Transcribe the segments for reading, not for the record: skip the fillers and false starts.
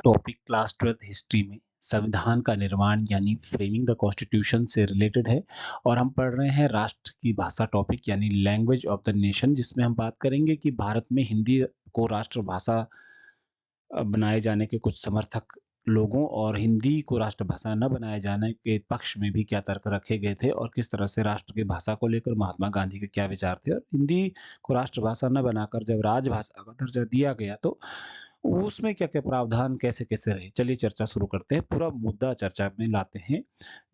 Topic class 12th history में संविधान का निर्माण यानी फ्रेमिंग द कॉन्स्टिट्यूशन से रिलेटेड है और हम पढ़ रहे हैं राष्ट्र की भाषा टॉपिक यानी लैंग्वेज ऑफ द नेशन, जिसमें हम बात करेंगे कि भारत में हिंदी को राष्ट्रभाषा बनाए जाने के कुछ समर्थक लोगों और हिंदी को राष्ट्रभाषा न बनाए जाने के पक्ष में भी क्या तर्क रखे गए थे और किस तरह से राष्ट्र की भाषा को लेकर महात्मा गांधी के क्या विचार थे। और हिंदी को राष्ट्रभाषा न बनाकर जब राजभाषा का दर्जा दिया गया तो उसमें क्या-क्या प्रावधान कैसे-कैसे रहे? चलिए चर्चा शुरू करते हैं, पूरा मुद्दा चर्चा में लाते हैं।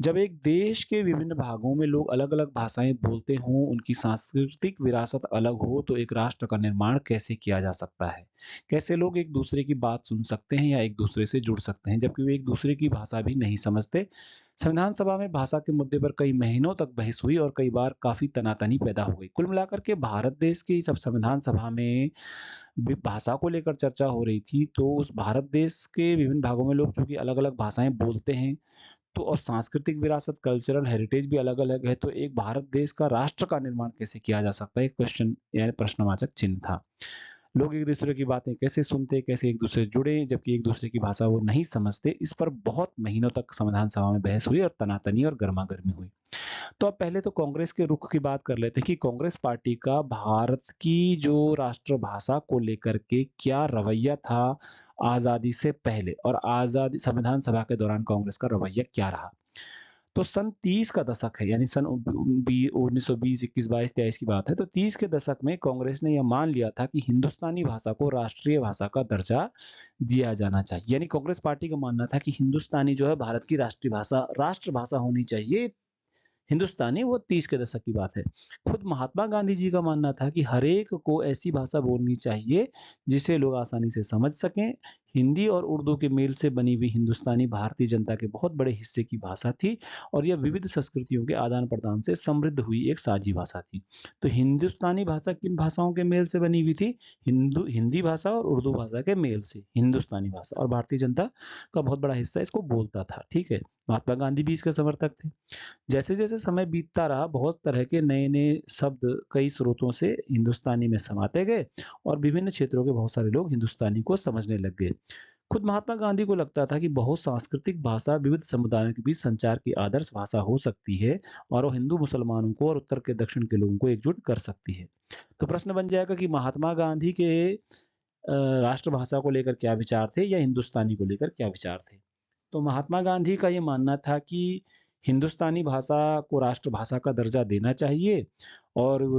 जब एक देश के विभिन्न भागों में लोग अलग-अलग भाषाएँ बोलते हों, उनकी सांस्कृतिक विरासत अलग हो, तो एक राष्ट्र का निर्माण कैसे किया जा सकता है? कैसे लोग एक दूसरे की बात सुन सकते हैं या एक दूसरे से जुड़ सकते हैं, जबकि वे एक दूसरे की भाषा भी नहीं समझते? संविधान सभा में भाषा के मुद्दे पर कई महीनों तक बहस हुई और कई बार काफ़ी तनातनी पैदा हो गई। कुल मिलाकर के भारत देश की सब संविधान सभा में भाषा को लेकर चर्चा हो रही थी, तो उस भारत देश के विभिन्न भागों में लोग चूँकि अलग-अलग भाषाएँ बोलते हैं, तो और सांस्कृतिक विरासत, कल्चरल हेरिटेज भी अलग-अलग है, तो एक भारत देश का राष्ट्र का निर्माण कैसे किया जा सकता है? एक क्वेश्चन यानी प्रश्नवाचक चिन्ह था। लोग एक-दूसरे की बातें कैसे सुनते, कैसे एक-दूसरे से जुड़े, जबकि एक-दूसरे की भाषा वो नहीं समझते, इस पर बहुत महीनों तक संविधान सभा में बहस हुई और तनातनी और गरमा-गरमी हुई। तो अब पहले तो कांग्रेस के रुख की बात कर लेते हैं कि कांग्रेस पार्टी का भारत की जो राष्ट्रभाषा को लेकर के क्या रवैया था आज़ादी से पहले और आज़ादी संविधान सभा के दौरान कांग्रेस का रवैया क्या रहा। तो सन 30 का दशक है, यानी सन 1920, 21, 22, 23 की बात है। तो 30 के दशक में कांग्रेस ने यह मान लिया था कि हिंदुस्तानी भाषा को राष्ट्रीय भाषा का दर्जा दिया जाना चाहिए। यानी कांग्रेस पार्टी का मानना था कि हिंदुस्तानी जो है भारत की राष्ट्रीय भाषा राष्ट्रभाषा होनी चाहिए। हिंदुस्तानी वो 30 के दशक की बात है। खुद महात्मा गांधी जी का मानना था कि हर एक को ऐसी भाषा बोलनी चाहिए जिसे लोग आसानी से समझ सकें। हिंदी और उर्दू के मेल से बनी हुई हिंदुस्तानी भारतीय जनता के बहुत बड़े हिस्से की भाषा थी और यह विविध संस्कृतियों के आदान-प्रदान से समृद्ध हुई एक साझी भाषा थी। तो हिंदुस्तानी भाषा किन भाषाओं के मेल से बनी हुई थी? हिंदी भाषा और उर्दू भाषा के मेल से हिंदुस्तानी भाषा, और भारतीय जनता का बहुत बड़ा हिस्सा इसको बोलता था, ठीक है? महात्मा गांधी भी इसके समर्थक थे। जैसे-जैसे समय बीतता रहा, बहुत तरह के नए-नए शब्द कई स्रोतों से हिंदुस्तानी में समाते गए और विभिन्न क्षेत्रों के बहुत सारे लोग हिंदुस्तानी को समझने लग गए। खुद महात्मा गांधी को लगता था कि बहुसांस्कृतिक भाषा विविध समुदायों के बीच संचार की आदर्श भाषा हो सकती है और वो हिंदू मुसलमानों को और उत्तर के दक्षिण के लोगों को एकजुट कर सकती है। तो प्रश्न बन जाएगा कि महात्मा गांधी के राष्ट्रभाषा को लेकर क्या विचार थे या हिंदुस्तानी को लेकर क्या विचार थे? तो महात्मा गांधी का ये मानना था कि हिंदुस्तानी भाषा को राष्ट्रभाषा का दर्जा देना चाहिए और वो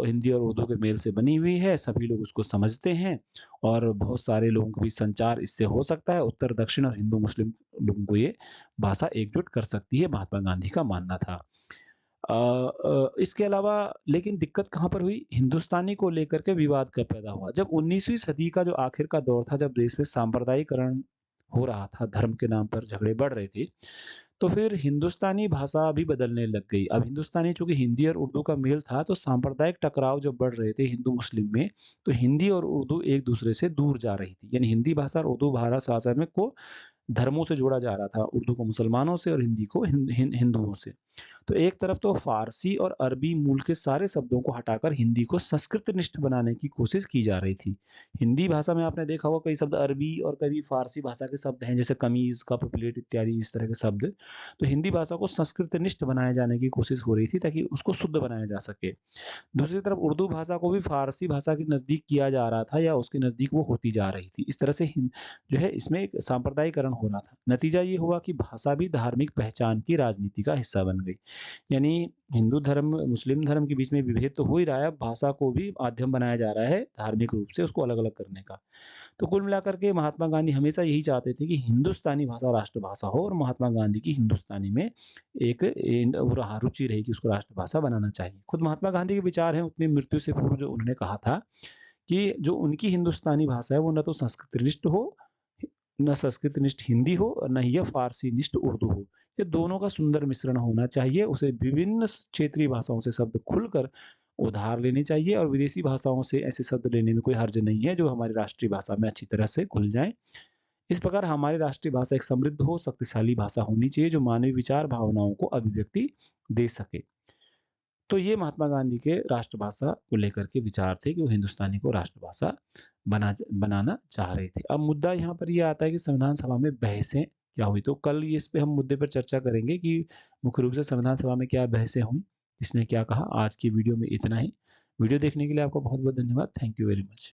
हिंदी और उर्दू के मेल से बनी हुई है, सभी लोग उसको समझते हैं और बहुत सारे लोगों के बीच संचार इससे हो सकता है। उत्तर, दक्षिण और हिंदू, मुस्लिम लोगों को ये भाषा एकजुट कर सकती है, महात्मा गांधी का मानना था। इसके अलावा लेकिन दिक्कत कहाँ पर हुई? हिंदुस्तानी को लेकर के विवाद कब पैदा हुआ? जब 19वीं सदी का जो आखिर का दौर था, जब देश में सांप्रदायिकरण हो रहा था, धर्म के नाम पर झगड़े बढ़ रहे थे, तो फिर हिंदुस्तानी भाषा भी बदलने लग गई। अब हिंदुस्तानी चूँकि हिंदी और उर्दू का मेल था, तो सांप्रदायिक टकराव जब बढ़ रहे थे हिंदू-मुस्लिम में, तो हिंदी और उर्दू एक-दूसरे से दूर जा रही थी। यानी हिंदी भाषा और उर्दू भाषा में को धर्मों से जोड़ा जा रहा था, उर्दू को मुसलमानों से और हिंदी को हिंदुओं से। तो एक तरफ तो फ़ारसी और अरबी मूल के सारे शब्दों को हटाकर हिंदी को संस्कृतनिष्ठ बनाने की कोशिश की जा रही थी। हिंदी भाषा में आपने देखा होगा कई शब्द अरबी और कभी फ़ारसी भाषा के शब्द हैं, जैसे कमीज़, कप प्लेट इत्यादि इस तरह के शब्द। तो हिंदी भाषा को संस्कृतनिष्ठ बनाए जाने की कोशिश हो रही थी ताकि उसको शुद्ध बनाया जा सके। दूसरी तरफ उर्दू भाषा को भी फ़ारसी भाषा के नज़दीक किया जा रहा था या उसके नज़दीक वो होती जा रही थी। इस तरह से जो है इसमें एक सांप्रदायिकरण हो रहा था। नतीजा ये हुआ कि भाषा भी धार्मिक पहचान की राजनीति का हिस्सा बन गई। यानी हिंदू धर्म, मुस्लिम धर्म के बीच में विभेद तो हो ही रहा है, अब भाषा को भी माध्यम बनाया जा रहा है धार्मिक रूप से उसको अलग-अलग करने का। तो कुल मिलाकर के महात्मा गांधी हमेशा यही चाहते थे कि हिंदुस्तानी भाषा राष्ट्रभाषा हो और महात्मा गांधी की हिंदुस्तानी में एक रुचि रही कि उसको राष्ट्रभाषा बनाना चाहिए। खुद महात्मा गांधी के विचार हैं उतनी मृत्यु से पूर्व, जो उन्होंने कहा था कि जो उनकी हिंदुस्तानी भाषा है वो न तो संस्कृतनिष्ठ हो, न संस्कृतनिष्ठ हिंदी हो और न ही ये फारसी निष्ठ उर्दू हो। ये दोनों का सुंदर मिश्रण होना चाहिए। उसे विभिन्न क्षेत्रीय भाषाओं से शब्द खुलकर उधार लेने चाहिए और विदेशी भाषाओं से ऐसे शब्द लेने में कोई हर्ज नहीं है जो हमारी राष्ट्रीय भाषा में अच्छी तरह से घुल जाएँ। इस प्रकार हमारी राष्ट्रीय भाषा एक समृद्ध हो, शक्तिशाली भाषा होनी चाहिए जो मानवीय विचार, भावनाओं को अभिव्यक्ति दे सके। तो ये महात्मा गांधी के राष्ट्रभाषा को लेकर के विचार थे कि वो हिंदुस्तानी को राष्ट्रभाषा बनाना चाह रहे थे। अब मुद्दा यहाँ पर ये आता है कि संविधान सभा में बहसें क्या हुई, तो कल इस पे हम मुद्दे पर चर्चा करेंगे कि मुख्य रूप से संविधान सभा में क्या बहसें हुई, किसने क्या कहा। आज की वीडियो में इतना ही। वीडियो देखने के लिए आपका बहुत बहुत धन्यवाद। Thank you very much.